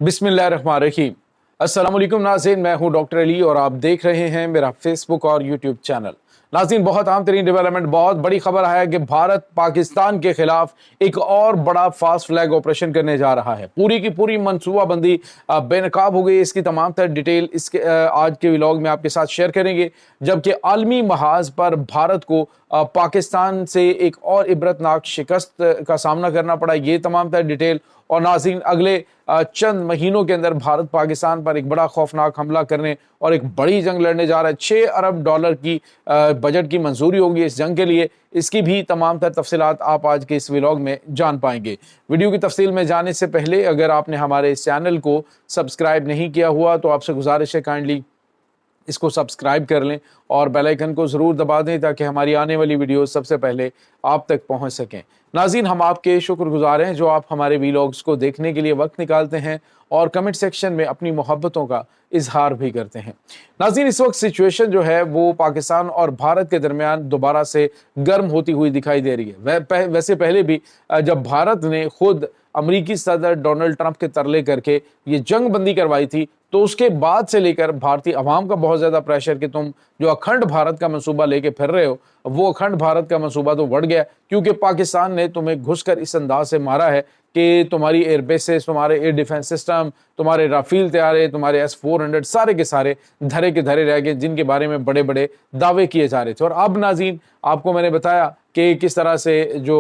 बिस्मिल्लाहिर्रहमानिर्रहीम। अस्सलाम वालेकुम नाज़रीन, मैं हूं डॉक्टर अली और आप देख रहे हैं मेरा फेसबुक और यूट्यूब चैनल। नाज़रीन, बहुत अहम तरीन डेवलपमेंट, बहुत बड़ी खबर है कि भारत पाकिस्तान के खिलाफ एक और बड़ा फास्ट फ्लैग ऑपरेशन करने जा रहा है। पूरी की पूरी मनसूबाबंदी बेनकाब हो गई। इसकी तमाम तर डिटेल इसके आज के व्लॉग में आपके साथ शेयर करेंगे। जबकि आलमी महाज पर भारत को पाकिस्तान से एक और इबरतनाक शिकस्त का सामना करना पड़ा, ये तमाम तर डिटेल। और नाज़रीन, अगले चंद महीनों के अंदर भारत पाकिस्तान पर एक बड़ा खौफनाक हमला करने और एक बड़ी जंग लड़ने जा रहा है। $6 अरब की बजट की मंजूरी होगी इस जंग के लिए। इसकी भी तमाम तर तफसीलात आप आज के इस व्लॉग में जान पाएंगे। वीडियो की तफसील में जाने से पहले अगर आपने हमारे इस चैनल को सब्सक्राइब नहीं किया हुआ तो आपसे गुजारिश है काइंडली इसको सब्सक्राइब कर लें और बेल आइकन को ज़रूर दबा दें ताकि हमारी आने वाली वीडियो सबसे पहले आप तक पहुंच सकें। नाज़रीन, हम आपके शुक्रगुजार हैं जो आप हमारे वीलॉग्स को देखने के लिए वक्त निकालते हैं और कमेंट सेक्शन में अपनी मोहब्बतों का इजहार भी करते हैं। नाज़रीन, इस वक्त सिचुएशन जो है वो पाकिस्तान और भारत के दरमियान दोबारा से गर्म होती हुई दिखाई दे रही है। वैसे पहले भी जब भारत ने खुद अमरीकी सदर डोनाल्ड ट्रंप के तरले करके ये जंग बंदी करवाई थी, तो उसके बाद से लेकर भारतीय अवाम का बहुत ज़्यादा प्रेशर कि तुम जो अखंड भारत का मंसूबा लेके फिर रहे हो, वो अखंड भारत का मंसूबा तो बढ़ गया, क्योंकि पाकिस्तान ने तुम्हें घुसकर इस अंदाज से मारा है कि तुम्हारी एयर बेसेस, तुम्हारे एयर डिफेंस सिस्टम, तुम्हारे राफेल तैयारे, तुम्हारे S-400 सारे के सारे धरे के धरे रह गए, जिनके बारे में बड़े बड़े दावे किए जा रहे थे। और अब नाज़रीन, आपको मैंने बताया कि किस तरह से जो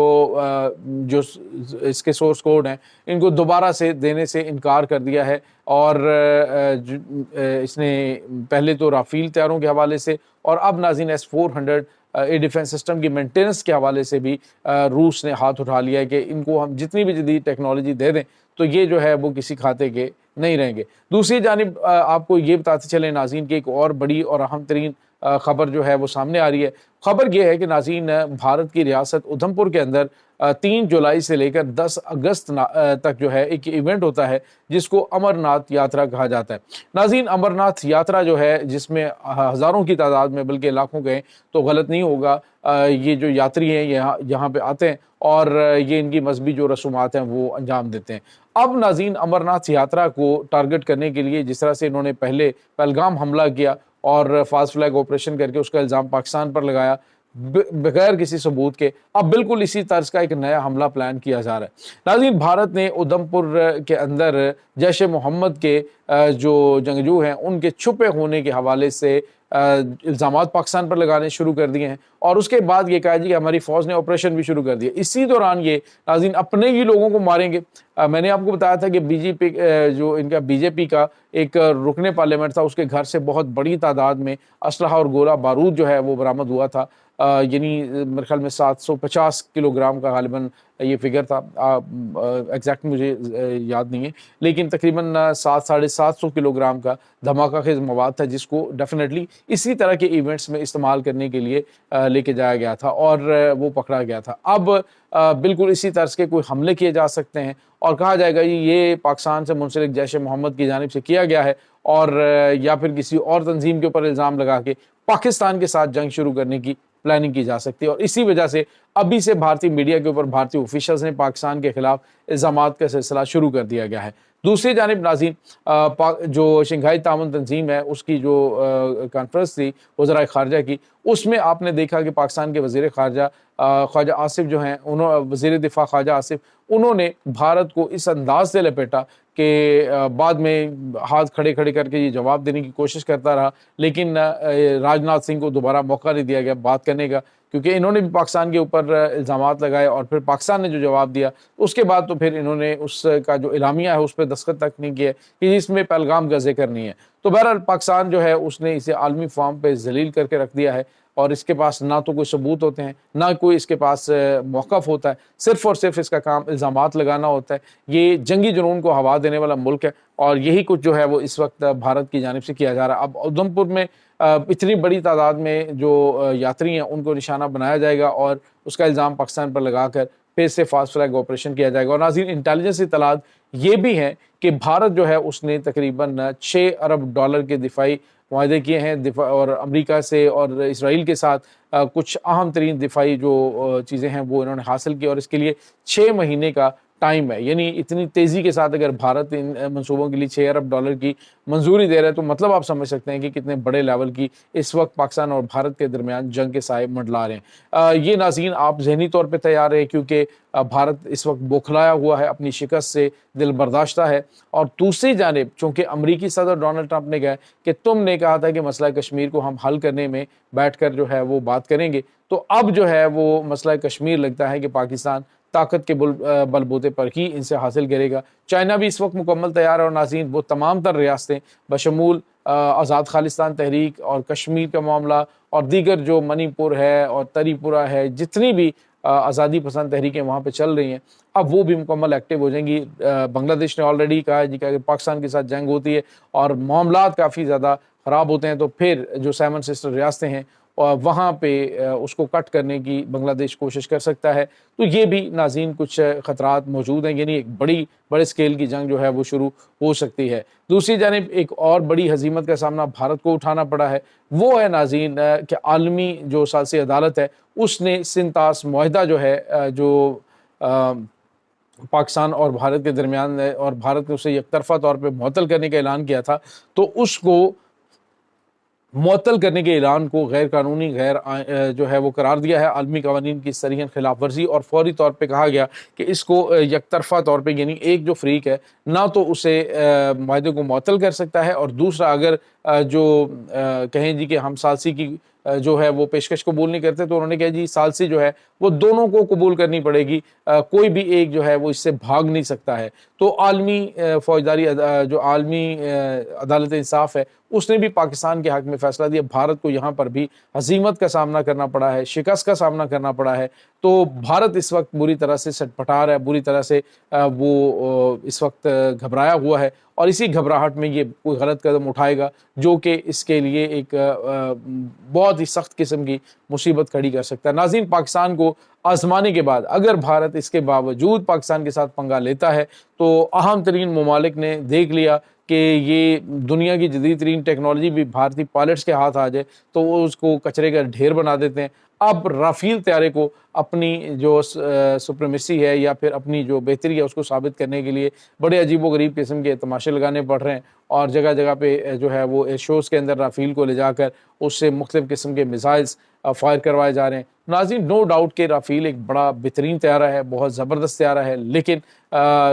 इसके सोर्स कोड हैं इनको दोबारा से देने से इनकार कर दिया है। और इसने पहले तो राफेल तैयारों के हवाले से और अब नाज़रीन S-400 एयर डिफेंस सिस्टम की मेंटेनेंस के हवाले से भी रूस ने हाथ उठा लिया है कि इनको हम जितनी भी जदीद टेक्नोलॉजी दे दें तो ये जो है वो किसी खाते के नहीं रहेंगे। दूसरी जानिब आपको ये बताते चले नाज़रीन कि एक और बड़ी और अहम तरीन खबर जो है वो सामने आ रही है। खबर ये है कि नाज़रीन, भारत की रियासत उधमपुर के अंदर 3 जुलाई से लेकर 10 अगस्त तक जो है एक इवेंट होता है जिसको अमरनाथ यात्रा कहा जाता है। नाज़रीन, अमरनाथ यात्रा जो है जिसमें हज़ारों की तादाद में बल्कि लाखों गए तो गलत नहीं होगा, ये जो यात्री हैं यहाँ पे आते हैं और ये इनकी मजहबी जो रसूमात हैं वो अंजाम देते हैं। अब नाज़रीन, अमरनाथ यात्रा को टारगेट करने के लिए जिस तरह से इन्होंने पहले पहलगाम हमला किया और फास्ट फ्लैग ऑपरेशन करके उसका इल्ज़ाम पाकिस्तान पर लगाया बगैर किसी सबूत के, अब बिल्कुल इसी तर्ज का एक नया हमला प्लान किया जा रहा है। नाज़रीन, भारत ने उधमपुर के अंदर जैश मोहम्मद के जो जंगजू हैं उनके छुपे होने के हवाले से इल्ज़ामात पाकिस्तान पर लगाने शुरू कर दिए हैं और उसके बाद ये कहा जी कि हमारी फ़ौज ने ऑपरेशन भी शुरू कर दिया। इसी दौरान ये नाज़रीन अपने ही लोगों को मारेंगे। मैंने आपको बताया था कि बीजेपी का एक रुकने पार्लियामेंट था, उसके घर से बहुत बड़ी तादाद में असलहा और गोला बारूद जो है वो बरामद हुआ था। यानी मेरे ख्याल में 750 किलोग्राम का गालिबन ये फिगर था, एग्जैक्ट मुझे याद नहीं है, लेकिन तकरीबन 700-750 किलोग्राम का धमाका खेज मवाद था जिसको डेफिनेटली इसी तरह के इवेंट्स में इस्तेमाल करने के लिए लेके जाया गया था और वो पकड़ा गया था। अब बिल्कुल इसी तरह के कोई हमले किए जा सकते हैं और कहा जाएगा ये पाकिस्तान से मुंसलिक जैश मोहम्मद की जानिब से किया गया है और या फिर किसी और तंजीम के ऊपर इल्ज़ाम लगा के पाकिस्तान के साथ जंग शुरू करने की प्लानिंग की जा सकती है। और इसी वजह से अभी से भारतीय मीडिया के ऊपर भारतीय ऑफिशियल्स ने पाकिस्तान के खिलाफ इल्ज़ामात का सिलसिला शुरू कर दिया गया है। दूसरी जानिब नाज़रीन, जो शंघाई ताउन तंजीम है उसकी जो कॉन्फ्रेंस थी वज़राए ख़ारजा की, उसमें आपने देखा कि पाकिस्तान के वज़ीर ख़ारजा ख्वाजा आसिफ जो हैं, वज़ीर दिफ़ा ख्वाजा आसिफ, उन्होंने भारत को इस अंदाज से लपेटा कि बाद में हाथ खड़े खड़े करके ये जवाब देने की कोशिश करता रहा, लेकिन राजनाथ सिंह को दोबारा मौका नहीं दिया गया बात करने का, क्योंकि इन्होंने भी पाकिस्तान के ऊपर इल्ज़ामात लगाए और फिर पाकिस्तान ने जो जवाब दिया उसके बाद तो फिर इन्होंने उसका जो इलामिया है उस पर दस्तखत तक नहीं किया कि इसमें पहलगाम का जिक्र नहीं है। तो बहरहाल पाकिस्तान जो है उसने इसे आलमी फॉर्म पे जलील करके रख दिया है और इसके पास ना तो कोई सबूत होते हैं ना कोई इसके पास मौक़िफ़ होता है, सिर्फ़ और सिर्फ इसका काम इल्ज़ामात लगाना होता है। ये जंगी जुनून को हवा देने वाला मुल्क है और यही कुछ जो है वो इस वक्त भारत की जानिब से किया जा रहा है। अब उधमपुर में इतनी बड़ी तादाद में जो यात्री हैं उनको निशाना बनाया जाएगा और उसका इल्ज़ाम पाकिस्तान पर लगा कर फिर से फास्ट फ्लैग ऑपरेशन किया जाएगा। और नाज़रीन, इंटेलिजेंस इत्तलात ये भी हैं कि भारत जो है उसने तकरीबन $6 अरब के दिफाई मुआहदे किए हैं और अमेरिका से और इसराइल के साथ कुछ अहम तरीन दिफाई जो चीज़ें हैं वो इन्होंने हासिल की और इसके लिए 6 महीने का ٹائم ہے. یعنی اتنی تیزی کے ساتھ اگر بھارت ان منصوبوں کے لیے 6 ارب ڈالر کی منظوری دے رہا ہے تو مطلب آپ سمجھ سکتے ہیں کہ کتنے بڑے لیول کی اس وقت پاکستان اور بھارت کے درمیان جنگ کے سائے منڈلا رہے ہیں. یہ ناظرین آپ ذہنی طور پہ تیار رہے کیونکہ بھارت اس وقت بوکھلایا ہوا ہے, اپنی شکست سے دل برداشتہ ہے. اور دوسری جانب چونکہ امریکی صدر ڈونلڈ ٹرمپ نے کہا کہ تم نے کہا تھا کہ مسئلہ کشمیر کو ہم حل کرنے میں بیٹھ کر جو ہے وہ بات کریں گے, تو اب جو ہے وہ مسئلہ کشمیر لگتا ہے کہ پاکستان طاقت کے بل بوتے پر ہی ان سے حاصل کرے گا. چائنا بھی اس وقت مکمل تیار ہے اور ناظرین وہ تمام تر ریاستیں بشمول آزاد خالستان تحریک اور کشمیر کا معاملہ اور دیگر جو منی پور ہے اور تری پورہ ہے, جتنی بھی آزادی پسند تحریکیں وہاں پہ چل رہی ہیں, اب وہ بھی مکمل ایکٹیو ہو جائیں گی. بنگلہ دیش نے آلریڈی کہا ہے کہ اگر پاکستان کے ساتھ جنگ ہوتی ہے اور معاملات کافی زیادہ خراب ہوتے ہیں تو پھر جو 7 سسٹر ریاستیں ہیں وہاں پہ اس کو کٹ کرنے کی بنگلہ دیش کوشش کر سکتا ہے. تو یہ بھی ناظرین کچھ خطرات موجود ہیں, یعنی ایک بڑے اسکیل کی جنگ جو ہے وہ شروع ہو سکتی ہے. دوسری جانب ایک اور بڑی ہزیمت کا سامنا بھارت کو اٹھانا پڑا ہے, وہ ہے ناظرین کہ عالمی جو ثالثی عدالت ہے اس نے سنتاس معاہدہ جو ہے جو پاکستان اور بھارت کے درمیان ہے اور بھارت نے اسے یک طرفہ طور پہ معطل کرنے کا اعلان کیا تھا, تو اس کو معطل کرنے کے اعلان کو غیر قانونی جو ہے وہ قرار دیا ہے عالمی قوانین کی صریحاً خلاف ورزی, اور فوری طور پہ کہا گیا کہ اس کو یک طرفہ طور پہ یعنی ایک جو فریق ہے نہ تو اسے معاہدے کو معطل کر سکتا ہے, اور دوسرا اگر جو کہیں جی کہ ہم ثالثی کی جو ہے وہ پیشکش قبول نہیں کرتے تو انہوں نے کہا جی ثالثی جو ہے وہ دونوں کو قبول کرنی پڑے گی, کوئی بھی ایک جو ہے وہ اس سے بھاگ نہیں سکتا ہے. تو عالمی فوجداری جو عالمی عدالت انصاف ہے اس نے بھی پاکستان کے حق میں فیصلہ دیا. بھارت کو یہاں پر بھی ہزیمت کا سامنا کرنا پڑا ہے, شکست کا سامنا کرنا پڑا ہے. تو بھارت اس وقت بری طرح سے سٹ پٹا رہا ہے, بری طرح سے وہ اس وقت گھبرایا ہوا ہے, اور اسی گھبراہٹ میں یہ کوئی غلط قدم اٹھائے گا جو کہ اس کے لیے ایک بہت ہی سخت قسم کی مصیبت کھڑی کر سکتا ہے. ناظرین آزمان کو آزمانے کے بعد اگر بھارت اس کے باوجود پاکستان کے ساتھ پنگا لیتا ہے تو اہم ترین ممالک نے دیکھ لیا کہ یہ دنیا کی جدید ترین ٹیکنالوجی بھی بھارتی پائلٹس کے ہاتھ آ جائے تو وہ اس کو کچرے کا ڈھیر بنا دیتے ہیں. اب رافیل طیارے کو اپنی جو سپریمیسی ہے یا پھر اپنی جو بہتری ہے اس کو ثابت کرنے کے لیے بڑے عجیب و غریب قسم کے تماشے لگانے پڑ رہے ہیں, اور جگہ جگہ پہ جو ہے وہ ایئر شوز کے اندر رافیل کو لے جا کر اس سے مختلف قسم کے میزائلز فائر کروائے جا رہے ہیں. ناظرین نو ڈاؤٹ کہ رافیل ایک بڑا بہترین طیارہ ہے, بہت زبردست طیارہ ہے, لیکن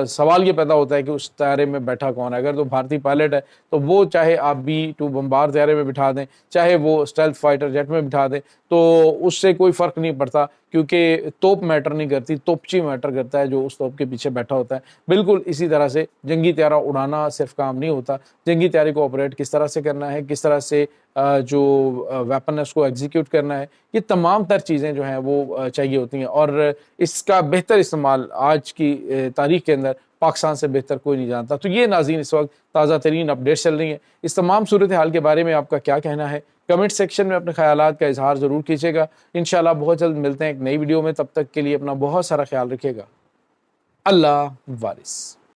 سوال یہ پیدا ہوتا ہے کہ اس طیارے میں بیٹھا کون ہے. اگر تو بھارتی پائلٹ ہے تو وہ چاہے آپ B-2 بمبار طیارے میں بٹھا دیں, چاہے وہ اسٹیلتھ فائٹر جیٹ میں بٹھا دیں, تو اس سے کوئی فرق نہیں پڑتا کیونکہ توپ میٹر نہیں کرتی, توپچی میٹر کرتا ہے جو اس توپ کے پیچھے بیٹھا ہوتا ہے. بالکل اسی طرح سے جنگی طیارہ اڑانا صرف کام نہیں ہوتا, جنگی طیارے کو آپریٹ کس طرح سے کرنا ہے, کس طرح سے جو ویپن ہے اس کو ایگزیکیوٹ کرنا ہے, یہ تمام تر چیزیں جو ہیں وہ چاہیے ہوتی ہیں. اور اس کا بہتر استعمال آج کی تاریخ کے اندر پاکستان سے بہتر کوئی نہیں جانتا. تو یہ ناظرین اس وقت تازہ ترین اپڈیٹس چل رہی ہیں. اس تمام صورتحال کے بارے میں آپ کا کیا کہنا ہے؟ کمنٹ سیکشن میں اپنے خیالات کا اظہار ضرور کیجیے گا. انشاءاللہ بہت جلد ملتے ہیں ایک نئی ویڈیو میں, تب تک کے لیے اپنا بہت سارا خیال رکھیے گا. اللہ وارث.